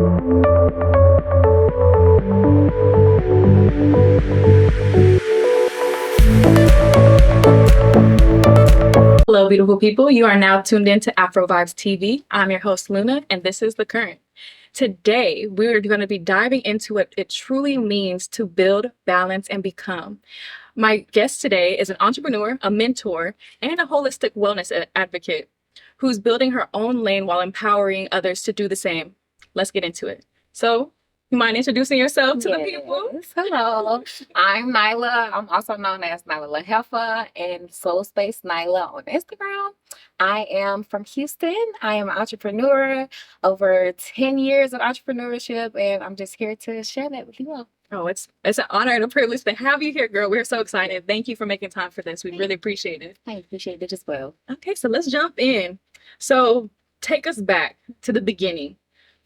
Hello, beautiful people. You are now tuned in to Afrovibes TV. I'm your host, Luna, and this is The Current. Today, we're going to be diving into what it truly means to build, balance, and become. My guest today is an entrepreneur, a mentor, and a holistic wellness advocate who's building her own lane while empowering others to do the same. Let's get into it. So, you mind introducing yourself to the people? Hello, I'm Nyla. I'm also known as Nyla Heffa and Soul Space Nyla on Instagram. I am from Houston. I am an entrepreneur, over 10 years of entrepreneurship, and I'm just here to share that with you all. Oh, it's an honor and a privilege to have you here, girl. We're so excited. Thank you for making time for this. We really appreciate it. I appreciate it as well. Okay, so let's jump in. So take us back to the beginning.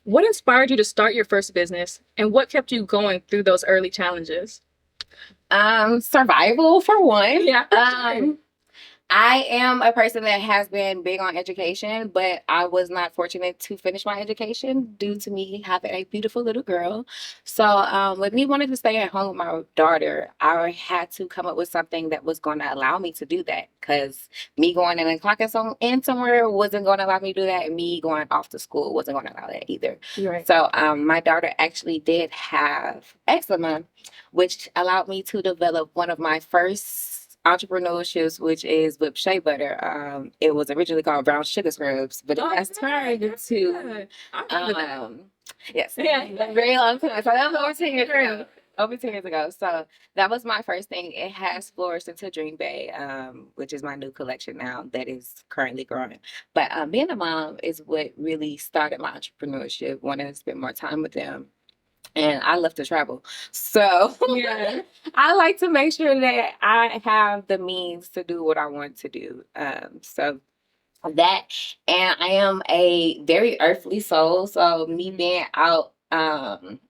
What inspired you to start your first business, and what kept you going through those early challenges? Survival for one. Yeah. Sure. I am a person that has been big on education, but I was not fortunate to finish my education due to me having a beautiful little girl. So with me wanting to stay at home with my daughter, I had to come up with something that was going to allow me to do that, because me going in and clocking in somewhere wasn't going to allow me to do that, and me going off to school wasn't going to allow that either. Right. So my daughter actually did have eczema, which allowed me to develop one of my first entrepreneurships, which is with shea butter. It was originally called brown sugar scrubs, but it has turned into yes, Yeah. a very long time. So that was over 10 years ago. Over 10 years ago. So that was my first thing. It has flourished into Dream Bay, which is my new collection now that is currently growing. But being a mom is what really started my entrepreneurship, wanting to spend more time with them. And I love to travel. So Yeah. I like to make sure that I have the means to do what I want to do. So that, and I am a very earthly soul. So me being out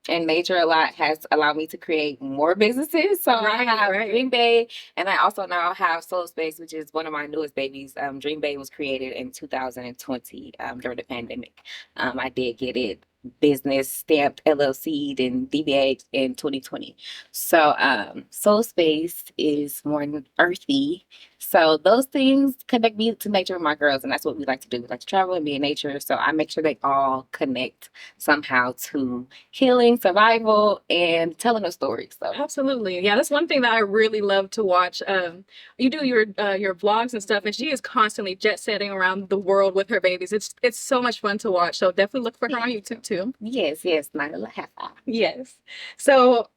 in nature a lot has allowed me to create more businesses. So I have Dream Bay, and I also now have Soul Space, which is one of my newest babies. Dream Bay was created in 2020 during the pandemic. I did get it business stamped LLC and DBA in 2020. So Soul Space is more earthy. So those things connect me to nature with my girls, and that's what we like to do. We like to travel and be in nature. So I make sure they all connect somehow to healing, survival, and telling a story. So Absolutely. Yeah, that's one thing that I really love to watch. You do your vlogs and stuff, and she is constantly jet setting around the world with her babies. It's so much fun to watch. So definitely look for her on YouTube too. Yes, Nyla Heffa. Yes. So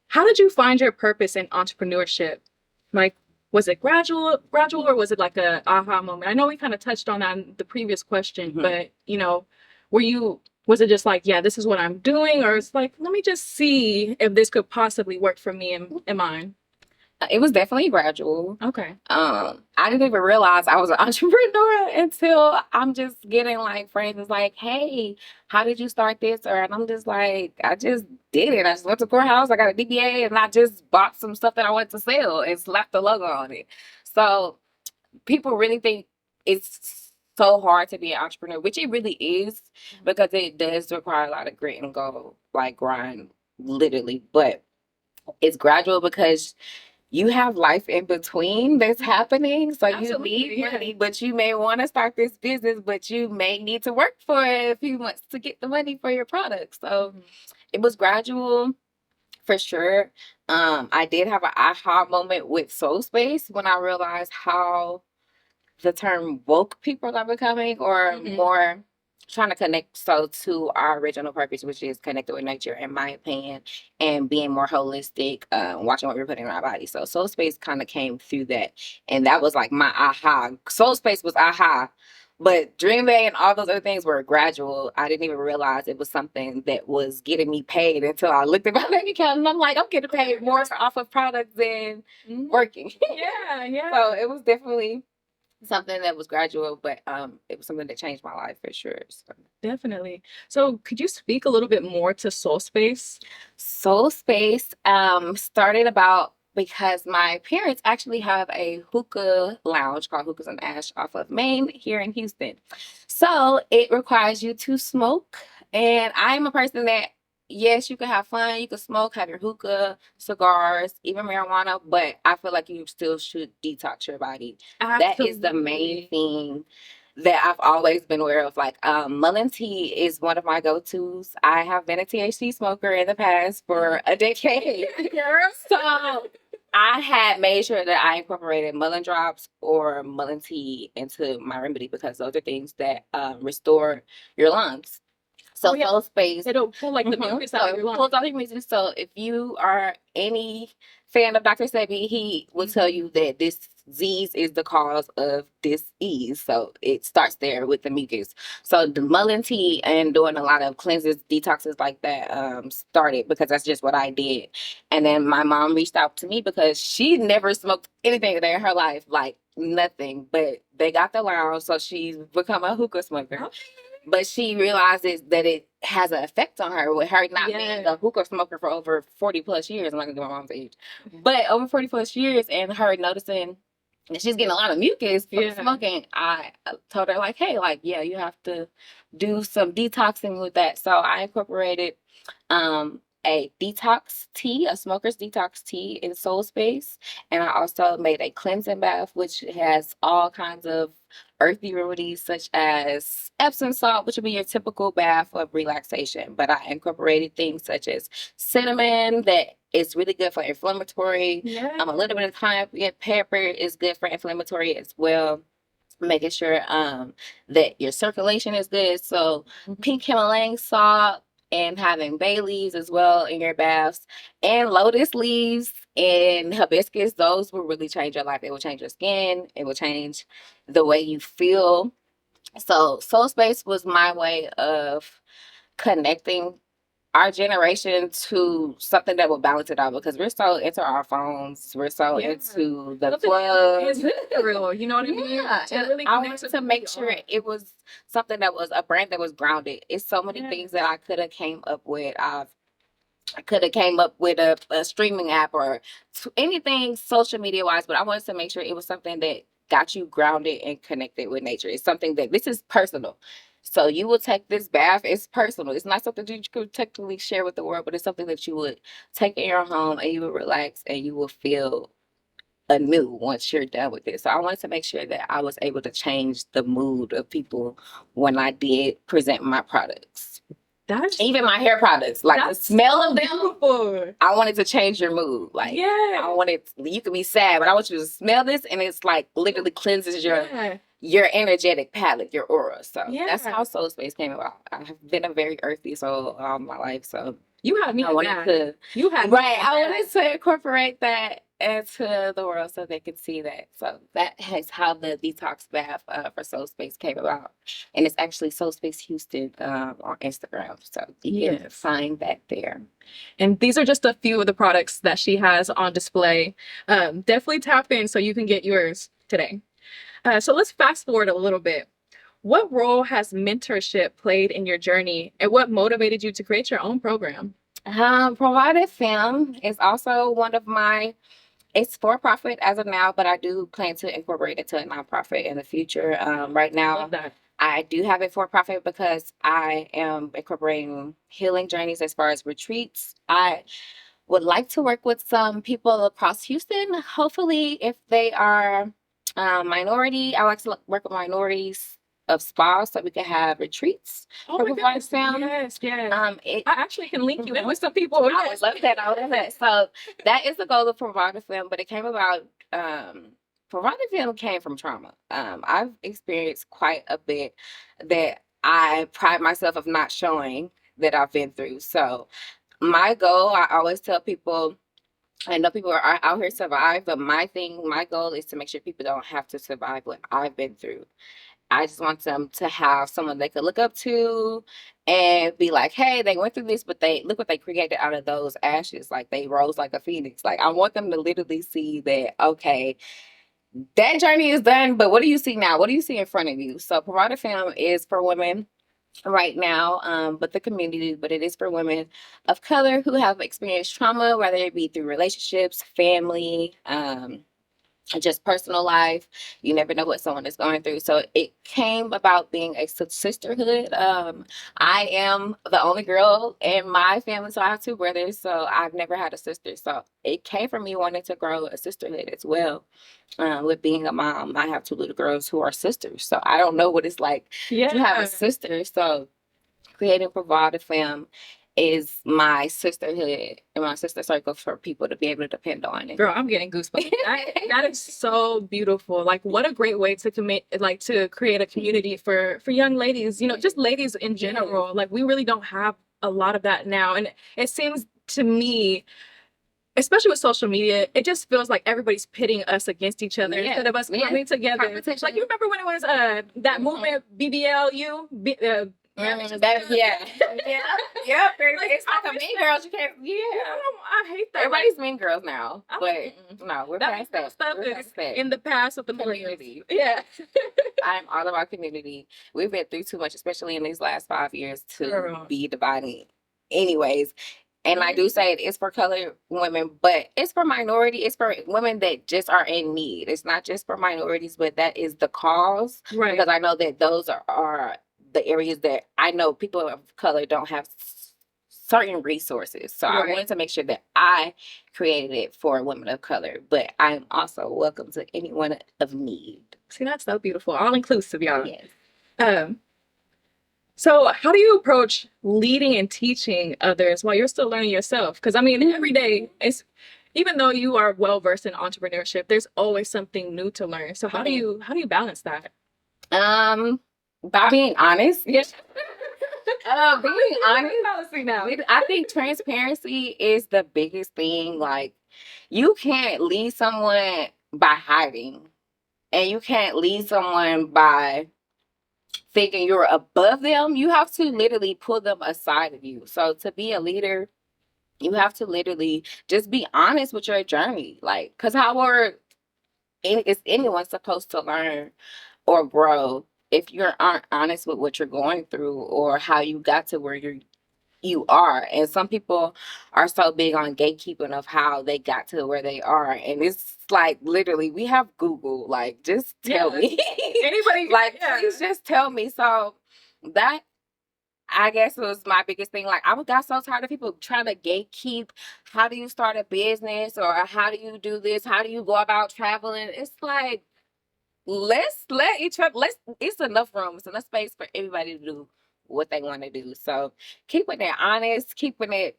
how did you find your purpose in entrepreneurship? Like, was it gradual, or was it like a aha moment? I know we kind of touched on that in the previous question, but was it just like, yeah, this is what I'm doing, or it's like, let me just see if this could possibly work for me and mine? It was definitely gradual. Okay. I didn't even realize I was an entrepreneur until I'm just getting like friends like, hey, how did you start this? And I'm just like, I just did it. I just went to courthouse, I got a DBA, and I just bought some stuff that I wanted to sell and slapped the logo on it. So people really think it's so hard to be an entrepreneur, which it really is, because it does require a lot of grit and go, like grind, literally. But it's gradual because you have life in between that's happening. So Absolutely, you need yeah. money, but you may want to start this business, but you may need to work for it a few months to get the money for your product. So it was gradual for sure. I did have an aha moment with Soul Space when I realized how the term woke people are becoming, or more trying to connect to our original purpose, which is connected with nature, in my opinion, and being more holistic, watching what we're putting in our body. So Soul Space kind of came through that, and that was like my aha. Soul Space was aha, but Dream Bay and all those other things were gradual. I didn't even realize it was something that was getting me paid until I looked at my bank account, and I'm like, I'm getting paid more off of products than working. Yeah. So it was definitely something that was gradual, but it was something that changed my life for sure. So. Definitely. So could you speak a little bit more to Soul Space? Soul Space started about because my parents actually have a hookah lounge called Hookahs and Ash off of Main here in Houston. So it requires you to smoke And I'm a person that, yes, you can have fun, you can smoke, have your hookah, cigars, even marijuana, but I feel like you still should detox your body. That is the main Absolutely. thing that I've always been aware of. Like, mullein tea is one of my go-tos. I have been a THC smoker in the past for a decade. Girl. So I had made sure that I incorporated mullein drops or mullein tea into my remedy because those are things that restore your lungs. Oh So yeah. soul space. It'll pull like the Mhm. mucus out of So your lungs. pulls out your mucus. So if you are any fan of Dr. Sebi, he will tell you that this disease is the cause of this ease. So it starts there with the mucus. So the mullein tea and doing a lot of cleanses, detoxes like that started because that's just what I did. And then my mom reached out to me because she never smoked anything in her life, like nothing. But they got the lounge, so she's become a hookah smoker. Okay. But she realizes that it has an effect on her with her not being a hookah smoker for over 40 plus years. I'm not gonna do my mom's age, but over 40 plus years, and her noticing that she's getting a lot of mucus from smoking. I told her like, hey, like, yeah, you have to do some detoxing with that. So I incorporated a detox tea, a smoker's detox tea in Soul Space. And I also made a cleansing bath, which has all kinds of earthy remedies such as Epsom salt, which would be your typical bath of relaxation. But I incorporated things such as cinnamon that is really good for inflammatory. Yeah. A little bit of cayenne pepper is good for inflammatory as well. Making sure that your circulation is good. So pink Himalayan salt and having bay leaves as well in your baths and lotus leaves and hibiscus, those will really change your life. It will change your skin. It will change the way you feel. So Soul Space was my way of connecting our generation to something that will balance it out because we're so into our phones, we're so into the clubs. Real, you know what I mean? Yeah, To and really I connect wanted with to who make you sure are. it was something that was a brand that was grounded. It's so many things that I could have came up with. I could have came up with a streaming app or anything social media wise, but I wanted to make sure it was something that got you grounded and connected with nature. It's something that this is personal. So you will take this bath. It's personal. It's not something that you could technically share with the world, but it's something that you would take in your home and you will relax and you will feel anew once you're done with it. So I wanted to make sure that I was able to change the mood of people when I did present my products. That's Even my hair products, like the smell of them. beautiful. I wanted to change your mood. Like, I wanted you could be sad, but I want you to smell this, and it's like literally cleanses your energetic palette, your aura. So that's how Soul Space came about. I have been a very earthy soul all my life, so You had me I wanted to I wanted to incorporate that into the world so they could see that. So that is how the detox bath for Soul Space came about. And it's actually Soul Space Houston on Instagram. So you can find that there. And these are just a few of the products that she has on display. Definitely tap in so you can get yours today. So let's fast forward a little bit. What role has mentorship played in your journey, and what motivated you to create your own program? Provided Film is also one of my, it's for profit as of now, but I do plan to incorporate it to a nonprofit in the future. Right now, I do have it for profit because I am incorporating healing journeys as far as retreats. I would like to work with some people across Houston. Hopefully, if they are minority, I like to work with minorities of spas so we can have retreats for Provider Film. Yes. I actually can link you in with some people. I would love that. I would love that. So that is the goal of Provider Film, but it came about. Provider Film came from trauma. I've experienced quite a bit that I pride myself of not showing that I've been through. So my goal, I always tell people, I know people are out here to survive, but my goal is to make sure people don't have to survive what I've been through. I just want them to have someone they could look up to and be like, hey, they went through this, but they look what they created out of those ashes. Like they rose like a phoenix. Like I want them to literally see that, okay, that journey is done, but what do you see now? What do you see in front of you? So Provider Film is for women right now, but the community, but it is for women of color who have experienced trauma, whether it be through relationships, family, just personal life. You never know what someone is going through. So it came about being a sisterhood. I am the only girl in my family, so I have two brothers. So I've never had a sister. So it came from me wanting to grow a sisterhood as well. With being a mom, I have two little girls who are sisters. So I don't know what it's like to have Yeah. a sister. So creating Provide Fam is my sisterhood and my sister circle for people to be able to depend on. Girl, I'm getting goosebumps. That is so beautiful. Like, what a great way to commit, like, to create a community for young ladies. You know, just ladies in general. Like, we really don't have a lot of that now, and it seems to me, especially with social media, it just feels like everybo's pitting us against each other instead of us coming together. Competition. Like, you remember when it was that movement BBLU? Yeah. Yep. It's like a Mean Girls. You can't. Yeah. I hate that. Everybody's Mean Girls now, I'm but like, no, we're that past that. stuff We're is past that. in the past of the Community. Yeah. I'm all about community. We've been through too much, especially in these last 5 years, to Girl. be dividing. Anyways, and I do say it's for colored women, but it's for minority. It's for women that just are in need. It's not just for minorities, but that is the cause. Right. Because I know that those are the areas that I know people of color don't have certain resources. So I wanted to make sure that I created it for women of color, but I'm also welcome to anyone of need. See, that's so beautiful. All inclusive, y'all. Yes. So how do you approach leading and teaching others while you're still learning yourself? Because I mean, every day, it's even though you are well versed in entrepreneurship, there's always something new to learn. So how do you balance that? By being honest. Yes. Being honest. Balancing now. I think transparency is the biggest thing. Like, you can't lead someone by hiding, and you can't lead someone by thinking you're above them. You have to literally pull them aside of you. So to be a leader, you have to literally just be honest with your journey. Like, because is anyone supposed to learn or grow if you aren't honest with what you're going through or how you got to where you are? And some people are so big on gatekeeping of how they got to where they are, and it's like, literally, we have Google. Like, just tell me. Anybody, like, please just tell me. So that, I guess, was my biggest thing. Like, I got so tired of people trying to gatekeep. How do you start a business, or how do you do this? How do you go about traveling? It's like, let's let each other, it's enough room, it's enough space for everybody to do what they want to do. So keeping it honest, keeping it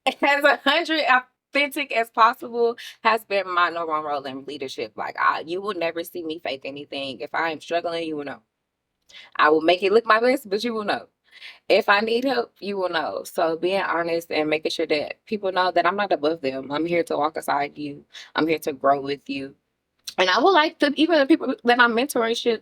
as 100 authentic as possible has been my number one role in leadership. Like, you will never see me fake anything. If I am struggling, you will know. I will make it look my best, but you will know. If I need help, you will know. So being honest and making sure that people know that I'm not above them. I'm here to walk aside you. I'm here to grow with you. And I would like to, even the people that I'm mentoring,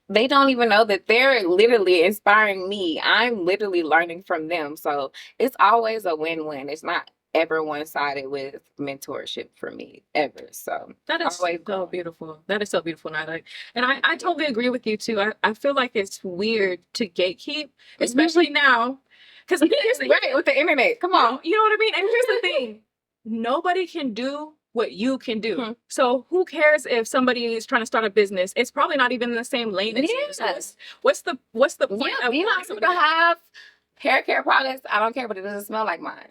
they don't even know that they're literally inspiring me. I'm literally learning from them. So it's always a win-win. It's not ever one-sided with mentorship for me, ever. So that is so beautiful. That is so beautiful, Nyla. And I totally agree with you too. I feel like it's weird to gatekeep, especially now. Because right, with the internet. Come on. You know what I mean? And here's the thing. Nobody can do what you can do. So who cares if somebody is trying to start a business? It's probably not even in the same lane as you. So what's the point of people have hair care products? I don't care, but it doesn't smell like mine.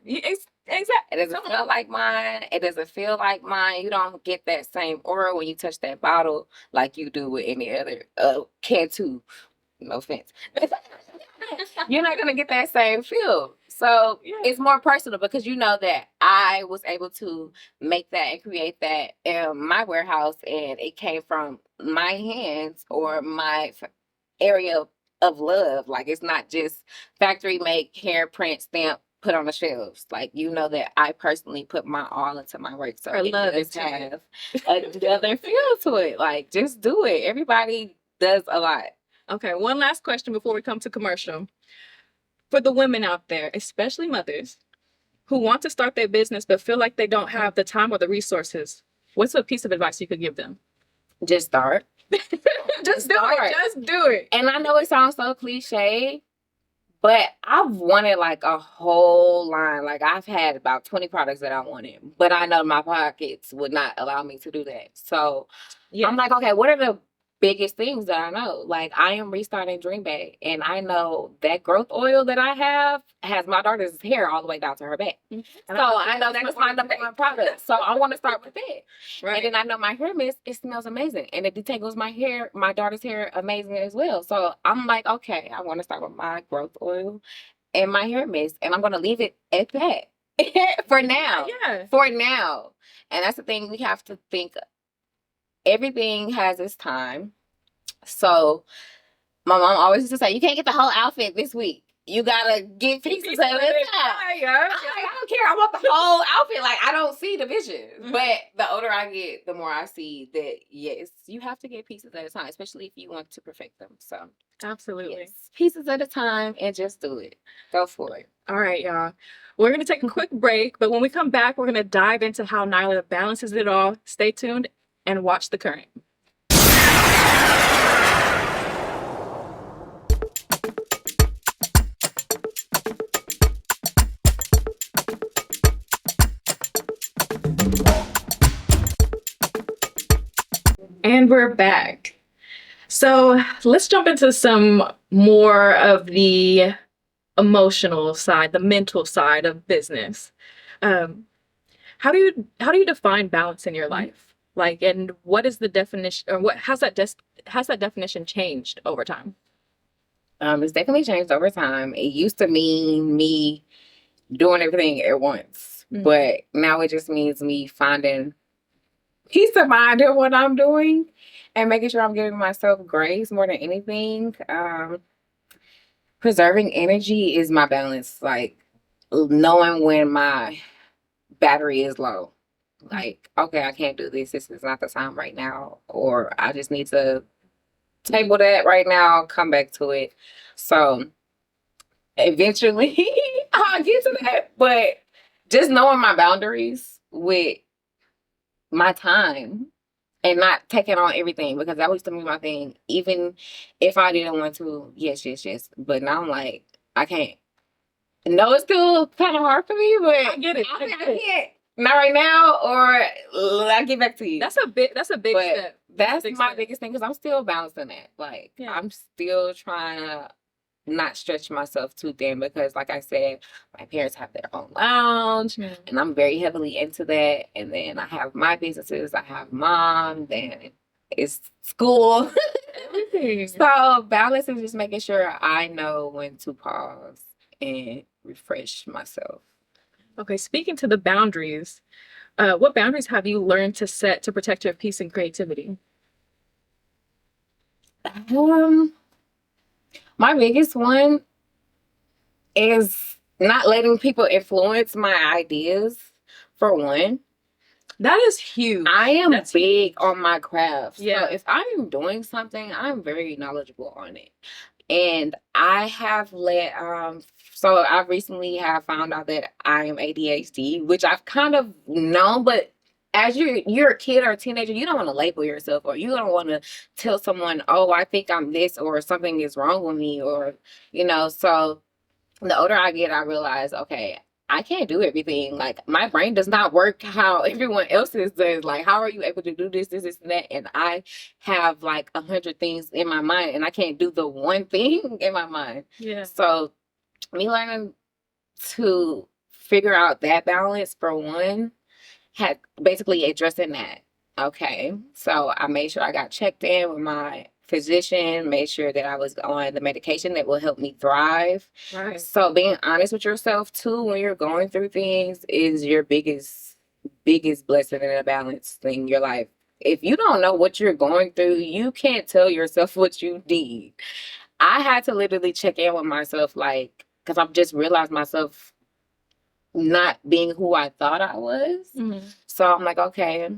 Exactly. It doesn't smell like mine. It doesn't feel like mine. You don't get that same aura when you touch that bottle like you do with any other can too. No offense. You're not gonna get that same feel. So it's more personal because you know that I was able to make that and create that in my warehouse, and it came from my hands or my area of love. Like, it's not just factory make, hair print, stamp, put on the shelves. Like, you know that I personally put my all into my work. So it does have another feel to it. Like, just do it. Everybody does a lot. Okay, one last question before we come to commercial. For the women out there, especially mothers, who want to start their business but feel like they don't have the time or the resources, what's a piece of advice you could give them? Just start. Just do it. And I know it sounds so cliche, But I've wanted like a whole line. Like I've had about 20 products that I wanted, but I know my pockets would not allow me to do that. So I'm like, okay, what are the biggest things that I know? Like I am restarting Dream Bag, and I know that growth oil that I have has my daughter's hair all the way down to her back. So I know that is my number one product. So I want to start with that. Right. And then I know my hair mist, it smells amazing. And it detangles my hair, my daughter's hair amazing as well. So I'm like, okay, I want to start with my growth oil and my hair mist. And I'm going to leave it at that for now. Yeah. For now. And that's the thing, we have to think everything has its time. So my mom always used to say, you can't get the whole outfit this week. You gotta get pieces of it. I don't care. I want the whole outfit. Like I don't see the vision. But the older I get, the more I see that yes, you have to get pieces at a time, especially if you want to perfect them. So absolutely, yes, pieces at a time, and just do it. Go for it. All right, y'all. We're gonna take a quick break, but when we come back, we're gonna dive into how Nyla balances it all. Stay tuned and watch The Current. And we're back. So let's jump into some more of the emotional side, the mental side of business. How do you define balance in your life? Like, and what is the definition, or has that definition changed over time? It's definitely changed over time. It used to mean me doing everything at once, but now it just means me finding peace of mind in what I'm doing and making sure I'm giving myself grace more than anything. Preserving energy is my balance. Like knowing when my battery is low. Like, okay, I can't do this. This is not the time right now. Or I just need to table that right now, come back to it. So eventually I'll get to that. But just knowing my boundaries with my time and not taking on everything, because that used to be my thing. Even if I didn't want to, yes. But now I'm like, I can't. No, it's still kind of hard for me, but I get it. I can't. Not right now, or I'll get back to you. That's a big step. That's my biggest thing, because I'm still balancing that. Like, I'm still trying to not stretch myself too thin, because like I said, my parents have their own lounge and I'm very heavily into that. And then I have my businesses, I have mom, then it's school. Everything. So balance is just making sure I know when to pause and refresh myself. Okay, speaking to the boundaries, what boundaries have you learned to set to protect your peace and creativity? My biggest one is not letting people influence my ideas, for one. That is huge. I am big on my craft. Yeah. So if I'm doing something, I'm very knowledgeable on it. And I have so I recently have found out that I am ADHD, which I've kind of known, but as you're a kid or a teenager, you don't want to label yourself, or you don't want to tell someone, oh, I think I'm this, or something is wrong with me, or, so the older I get, I realize, okay, I can't do everything. Like my brain does not work how everyone else's does. Like, how are you able to do this, and that? And I have like 100 things in my mind, and I can't do the one thing in my mind. Yeah. So me learning to figure out that balance, for one, had basically addressing that. Okay. So I made sure I got checked in with my physician, made sure that I was on the medication that will help me thrive. Right. So being honest with yourself too when you're going through things is your biggest blessing and a balance in your life. If you don't know what you're going through, you can't tell yourself what you need. I had to literally check in with myself, like, because I've just realized myself not being who I thought I was. Mm-hmm. So I'm like, okay,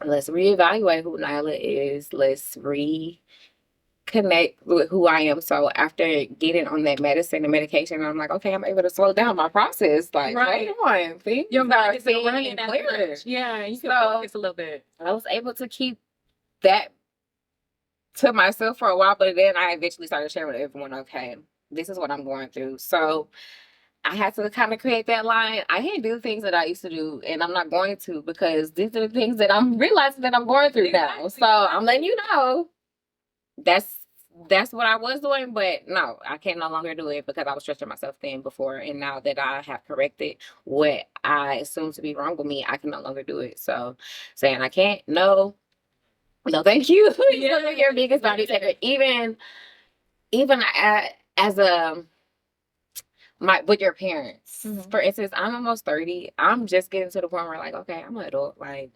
let's reevaluate who Nyla is. Let's reconnect with who I am. So after getting on that medicine and medication, I'm like, okay, I'm able to slow down my process. Like, right. Hold on, things your mind is running clear. Yeah, you can focus a little bit. I was able to keep that to myself for a while, but then I eventually started sharing with everyone, okay, this is what I'm going through. So I had to kind of create that line. I can't do things that I used to do, and I'm not going to, because these are the things that I'm realizing that I'm going through now. So I'm letting you know that's what I was doing, but no, I can no longer do it because I was stretching myself thin before, and now that I have corrected what I assume to be wrong with me, I can no longer do it. So saying I can't, no, no, thank you. You're your biggest body taker, even as a my with your parents. For instance, I'm almost 30. I'm just getting to the point where like, okay, I'm an adult. Like,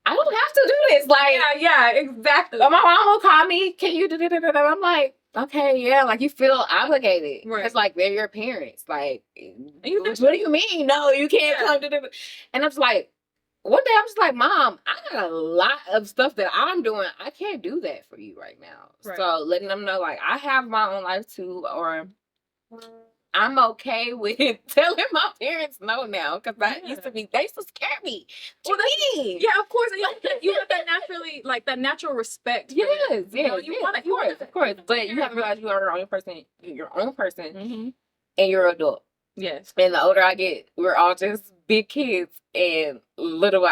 I don't have to do this. Like, yeah, exactly. my mom will call me, can you do that? I'm like, okay, yeah, like you feel obligated. Right. Because like they're your parents. Like, You what do you mean? No, you can't come to the. And I'm just like, one day I'm just like, Mom, I got a lot of stuff that I'm doing. I can't do that for you right now. Right. So letting them know, like, I have my own life too, or I'm okay with telling my parents no now, because that used to be, they used to scare me. Well, yeah, of course. You have that naturally, like that natural respect. Yes, you yes, want of course. But you have to realize you are your own person, Mm-hmm. and you're an adult. Yes. And the older I get, we're all just big kids and little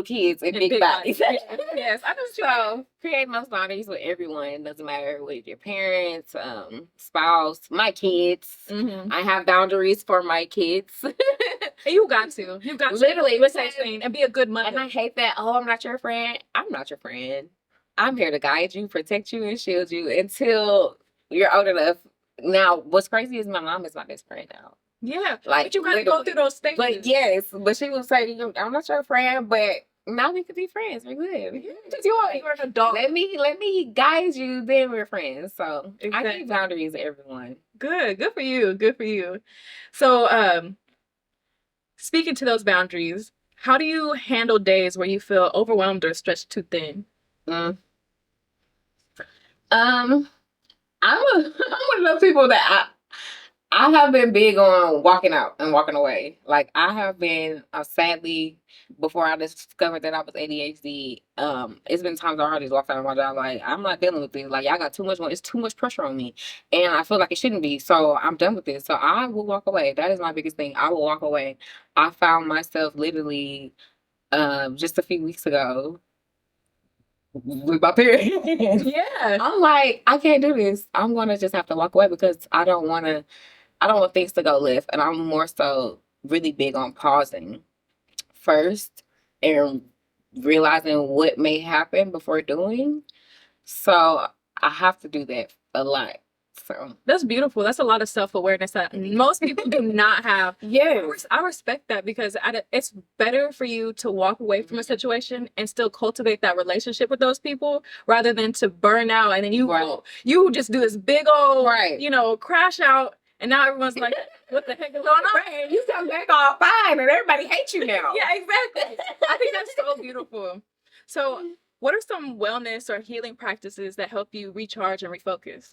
kids and big bodies. Yes, I know. So creating those boundaries with everyone, doesn't matter with your parents, spouse, my kids. Mm-hmm. I have boundaries for my kids. You got to. You got literally to and be a good mother. And I hate that. Oh, I'm not your friend. I'm not your friend. I'm here to guide you, protect you, and shield you until you're old enough. Now, what's crazy is my mom is my best friend now. Yeah, like, but you gotta go through those stages. But yes, but she would say, I'm not your friend, but now we could be friends. We're good. You are an adult. Let me guide you. Then we're friends. So Exactly. I keep boundaries, everyone. Good for you. Good for you. So, speaking to those boundaries, how do you handle days where you feel overwhelmed or stretched too thin? I'm one of those people that I have been big on walking out and walking away. Like I have been, sadly, before I discovered that I was ADHD, it's been times where I just walked out of my job like, I'm not dealing with this. Like y'all got too much, it's too much pressure on me, and I feel like it shouldn't be. So I'm done with this. So I will walk away. That is my biggest thing. I will walk away. I found myself literally, just a few weeks ago with my parents. Yeah, I'm like, I can't do this. I'm gonna just have to walk away because I don't want things to go left. And I'm more so really big on pausing first and realizing what may happen before doing. So I have to do that a lot. So that's beautiful. That's a lot of self-awareness that most people do not have. yes. I respect that because it's better for you to walk away from a situation and still cultivate that relationship with those people rather than to burn out and then you just do this big old crash out. And now everyone's like, what the heck is going on? Right. You come back all fine and everybody hates you now. Yeah, exactly. I think that's so beautiful. So what are some wellness or healing practices that help you recharge and refocus?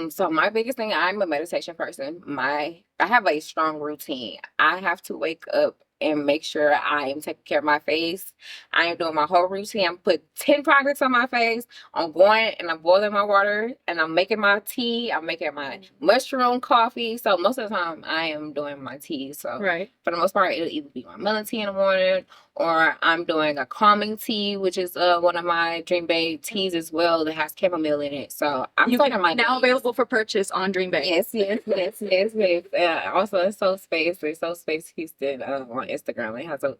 So my biggest thing, I'm a meditation person. I have a strong routine. I have to wake up and make sure I am taking care of my face. I am doing my whole routine. I'm putting 10 products on my face. I'm going and I'm boiling my water and I'm making my tea. I'm making my mushroom coffee. So most of the time I am doing my tea. So for the most part, it'll either be my melon tea in the morning or I'm doing a calming tea, which is one of my Dream Bay teas as well that has chamomile in it. So I'm taking my now available for purchase on Dream Bay. Yes. Also, it's Soul Space. There's Soul Space Houston on Instagram. It has a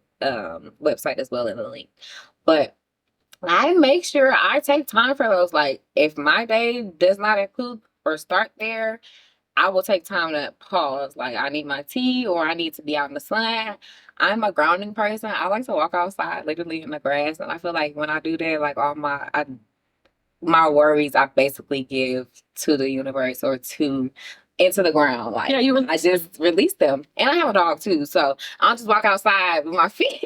website as well in the link. But I make sure I take time for those. Like, if my day does not include or start there, I will take time to pause. Like, I need my tea or I need to be out in the sun. I'm a grounding person. I like to walk outside, literally in the grass. And I feel like when I do that, like all my worries I basically give to the universe or into the ground. Like I just release them. And I have a dog too. So I'll just walk outside with my feet.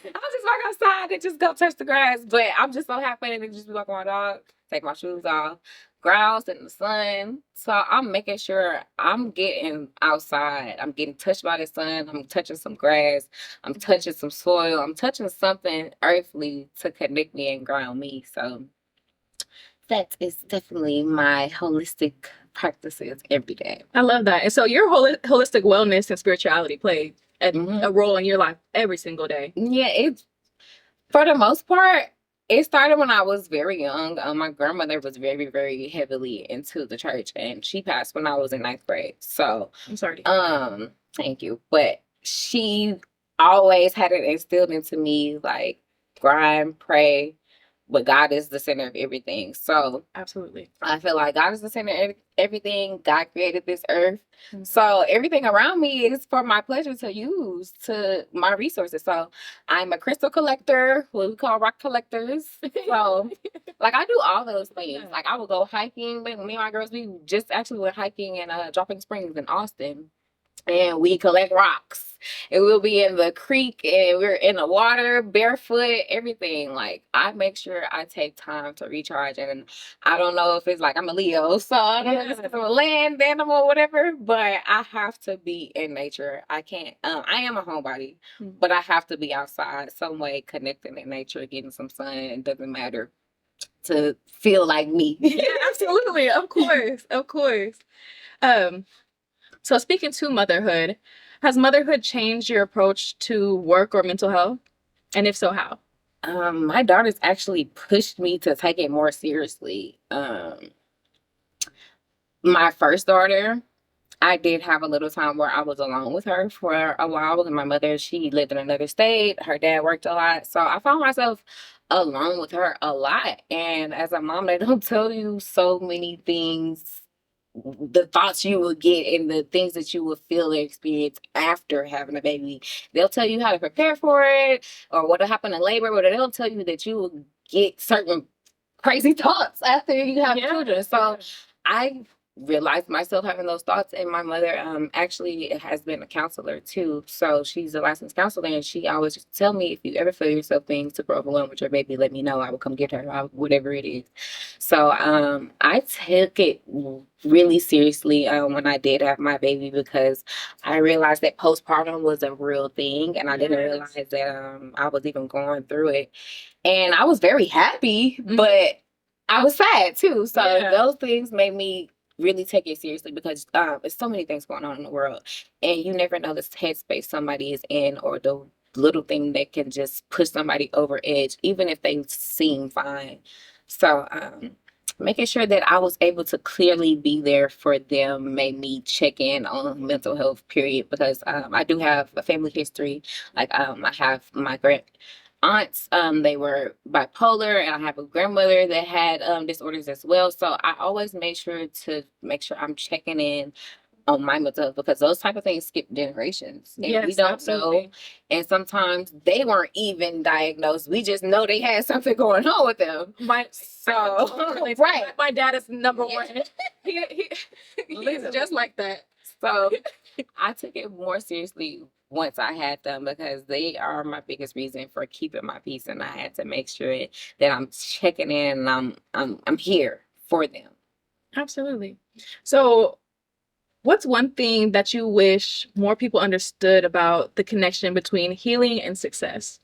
I'll just walk outside and just go touch the grass. But I'm just so happy to just be walking my dog, take my shoes off, grouse in the sun. So I'm making sure I'm getting outside. I'm getting touched by the sun. I'm touching some grass. I'm touching some soil. I'm touching something earthly to connect me and ground me. So that is definitely my holistic practices every day. I love that. And so your holistic wellness and spirituality play Mm-hmm. a role in your life every single day. Yeah, it's for the most part, it started when I was very young. My grandmother was very, very heavily into the church, and she passed when I was in ninth grade. So, I'm sorry to hear that. thank you. But she always had it instilled into me, like grind, pray, but God is the center of everything. So Absolutely. I feel like God is the center of everything. God created this earth. So everything around me is for my pleasure to use to my resources. So I'm a crystal collector, what we call rock collectors. So like I do all those things. Like I will go hiking. Me and my girls, we just actually went hiking in Dropping Springs in Austin. And we collect rocks. And we'll be in the creek and we're in the water, barefoot, everything. Like I make sure I take time to recharge. And I don't know if it's like I'm a Leo, so I don't know if it's 'cause I'm a land animal, whatever. But I have to be in nature. I can't. I am a homebody, but I have to be outside some way, connecting in nature, getting some sun. It doesn't matter to feel like me. Yeah, absolutely. Of course. Of course. Um, so speaking to motherhood, has motherhood changed your approach to work or mental health? And if so, how? My daughters actually pushed me to take it more seriously. My first daughter, I did have a little time where I was alone with her for a while. And my mother, she lived in another state. Her dad worked a lot. So I found myself alone with her a lot. And as a mom, they don't tell you so many things, the thoughts you will get and the things that you will feel and experience after having a baby. They'll tell you how to prepare for it or what will happen in labor, but they don't tell you that you will get certain crazy thoughts after you have children. So I realized myself having those thoughts, and my mother actually has been a counselor too. So she's a licensed counselor, and she always just tell me, if you ever feel yourself being super overwhelmed with your baby, let me know. I will come get her, whatever it is. So I took it really seriously when I did have my baby, because I realized that postpartum was a real thing, and I didn't realize that I was even going through it. And I was very happy, but I was sad too. So those things made me really take it seriously, because there's so many things going on in the world, and you never know the headspace somebody is in, or the little thing that can just push somebody over edge, even if they seem fine. So making sure that I was able to clearly be there for them made me check in on mental health, period, because I do have a family history. Like I have my aunts, they were bipolar, and I have a grandmother that had disorders as well. So I always made sure to make sure I'm checking in on my mental health, because those type of things skip generations, and we don't know. And sometimes they weren't even diagnosed. We just know they had something going on with them. My dad is number one. He's just like that. So I took it more seriously once I had them, because they are my biggest reason for keeping my peace, and I had to make sure that I'm checking in and I'm here for them. Absolutely. So what's one thing that you wish more people understood about the connection between healing and success?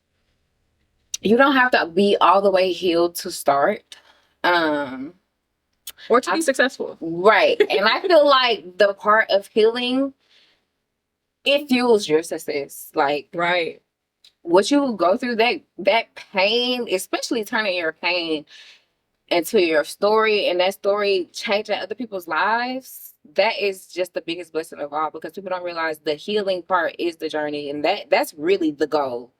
You don't have to be all the way healed to start. Or to be successful. Right. And I feel like the part of healing, it fuels your success. Like, right. What you go through, that pain, especially turning your pain into your story, and that story changing other people's lives, that is just the biggest blessing of all, because people don't realize the healing part is the journey, and that's really the goal.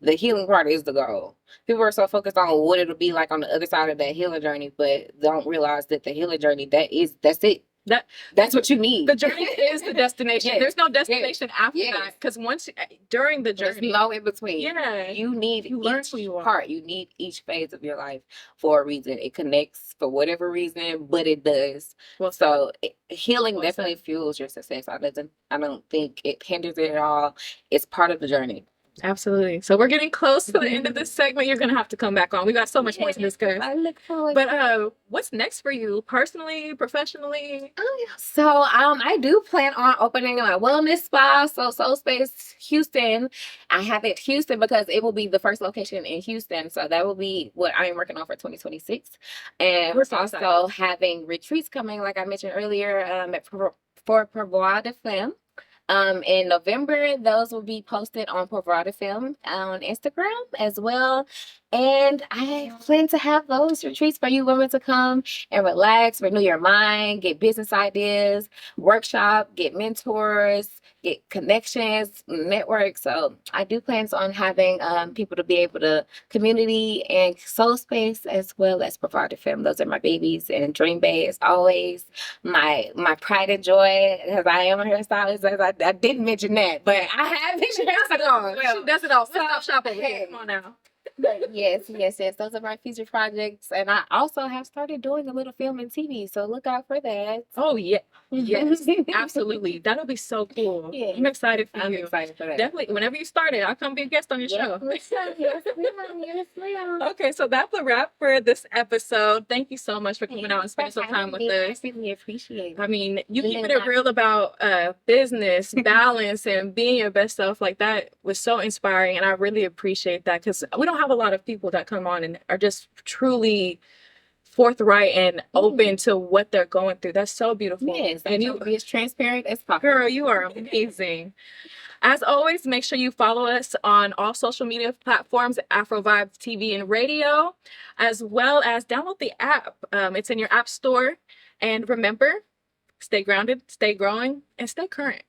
The healing part is the goal. People are so focused on what it'll be like on the other side of that healing journey, but don't realize that the healing journey, that's it. That's what you need. The journey is the destination. There's no destination after that, because during the journey, there's no in between. You need each part. You need each phase of your life for a reason. It connects for whatever reason, but it does. Healing definitely fuels your success. I don't think it hinders it at all. It's part of the journey. Absolutely. So we're getting close to the end of this segment. You're gonna have to come back on. We got so much more to discuss. I look forward. But what's next for you, personally, professionally? Oh, yeah. So I do plan on opening my wellness spa, so Soul Space Houston. I have it Houston because it will be the first location in Houston. So that will be what I am working on for 2026. And We're so also excited. having retreats coming, like I mentioned earlier, for Pouvoir de Femme. In November, those will be posted on Pouvoir Film on Instagram as well. And I plan to have those retreats for you women to come and relax, renew your mind, get business ideas, workshop, get mentors, get connections, network. So I do plans on having people to be able to community and soul space as well as provide film. Those are my babies and dream bay as always. My pride and joy because I am a hairstylist. As I didn't mention that, but I have been a hairstylist. She does it all. So, Stop shop over here. hey. Come on now. But yes. Those are my future projects, and I also have started doing a little film and TV. So look out for that. Oh yeah. Yes, absolutely. That'll be so cool. Yeah. I'm excited for I'm you. excited for that. Definitely. Whenever you start it, I'll come be a guest on your show. Yes, ma'am. Okay, so that's a wrap for this episode. Thank you so much for coming out and spending some time with us. I really appreciate it. I mean, you keeping it real about business, balance, and being your best self like that was so inspiring, and I really appreciate that because we don't have a lot of people that come on and are just truly forthright and open to what they're going through. That's so beautiful. Yes, and you be as transparent as possible. Girl, you are amazing. As always, make sure you follow us on all social media platforms, Afrovibes TV and radio, as well as download the app. It's in your app store. And remember, stay grounded, stay growing, and stay current.